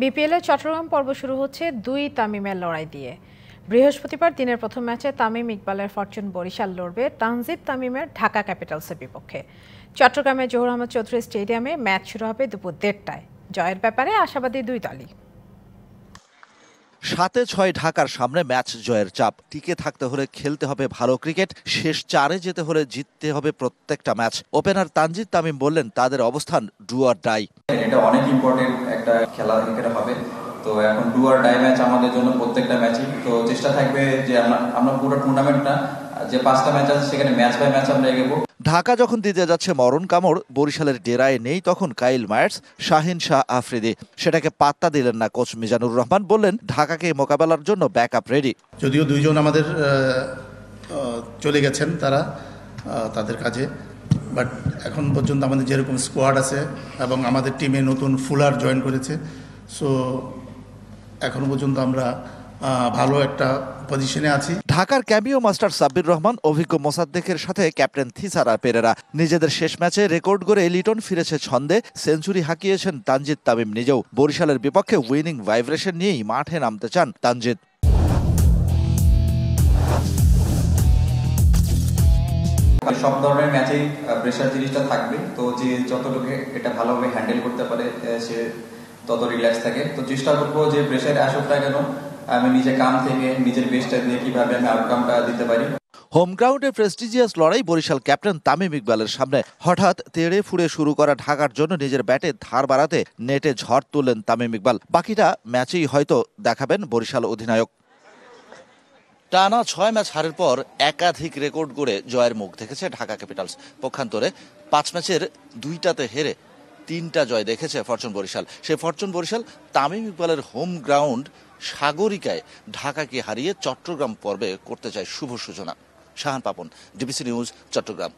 বিপিএলের চট্টগ্রাম পর্ব শুরু হচ্ছে দুই তামিমের লড়াই দিয়ে। বৃহস্পতিবার দিনের প্রথম ম্যাচে তামিম ইকবালের ফরচুন বরিশাল লড়বে তানজিদ তামিমের ঢাকা ক্যাপিটালসের বিপক্ষে। চট্টগ্রামের জহুর আহমদ চৌধুরী স্টেডিয়ামে ম্যাচ শুরু হবে দুপুর 1টায়। জয়ের ব্যাপারে আশাবাদী দুই দলই। 7-6 ঢাকার সামনে ম্যাচ জয়ের চাপ। টিকে থাকতে হলে খেলতে হবে ভালো ক্রিকেট, শেষ 4-এ যেতে হলে জিততে হবে প্রত্যেকটা ম্যাচ। ওপেনার তানজিদ তামিম বললেন তাদের অবস্থান ডু অর ডাই। এটা অনেক ইম্পর্টেন্ট একটা খেলা ক্রিকেট হবে। তো এখন ডু অর ডাই ম্যাচ আমাদের জন্য প্রত্যেকটা ম্যাচই। তো চেষ্টা থাকবে যে আমরা পুরো টুর্নামেন্টটা যে 5টা ম্যাচ আছে সেখানে ম্যাচ বাই ম্যাচ আমরা এগোবো। ঢাকা যখন দিতে যাচ্ছে মরণ কামড়, বরিশালের ডেরায় নেই তখন কাইল মায়ার্স, শাহিন শাহ আফ্রিদি। সেটাকে পাত্তা দিলেন না কোচ মিজানুর রহমান, বললেন ঢাকাকে মোকাবেলার জন্য ব্যাকআপ রেডি। যদিও দুইজন আমাদের চলে গেছেন তারা তাদের কাজে, বাট এখন পর্যন্ত আমাদের যেরকম স্কোয়াড আছে এবং আমাদের টিমে নতুন ফুলার জয়েন করেছে, সো এখনো পর্যন্ত আমরা ভালো একটা পজিশনে আছি। ঢাকার ক্যামিও মাস্টার সাব্বির রহমান, অভিজ্ঞ মোসাদ্দেকের সাথে ক্যাপ্টেন থিসারা পেরেরা। নিজেদের শেষ ম্যাচে রেকর্ড করে লিটন ফিরেছে ছন্দে, সেঞ্চুরি হাঁকিয়েছেন তানজিদ তামিম নিজেও। বরিশালের বিপক্ষে উইনিং ভাইব্রেশন নিয়েই মাঠে নামতে চান তানজিদ। সব ধরনের ম্যাচেই প্রেশার জিনিসটা থাকবে, তো যে যতটুকু এটা ভালোভাবে হ্যান্ডেল করতে পারে সে তত রিল্যাক্স থাকে। তো চেষ্টা করবো যে প্রেশারে আসুক না কেন আমি নিজে কাম থেকে নিজের বেস্টটা দিয়ে কিভাবে আমি আউটকামটা দিতে পারি। হোম গ্রাউন্ডে প্রেস্টিজিয়াস লড়াই বরিশাল ক্যাপ্টেন তামিম ইকবালের সামনে। হঠাৎ তেড়ে ফুড়ে শুরু করা ঢাকার জন্য নিজের ব্যাটে ধার বাড়াতে নেটে ঝড় তুললেন তামিম ইকবাল। বাকিটা ম্যাচেই হয়তো দেখাবেন বরিশাল অধিনায়ক। টানা 6 ম্যাচ হারের পর একাধিক রেকর্ড গড়ে জয়ের মুখ দেখেছে ঢাকা ক্যাপিটালস। পক্ষান্তরে 5 ম্যাচের 2টাতে হেরে 3টা জয় দেখেছে ফরচুন বরিশাল। সেই ফরচুন বরিশাল তামিম ইকবালের হোম গ্রাউন্ড সাগরিকায় ঢাকাকে হারিয়ে চট্টগ্রাম পর্বে করতে চায় শুভ সূচনা। Shahan Papon, DBC news, Chittagong.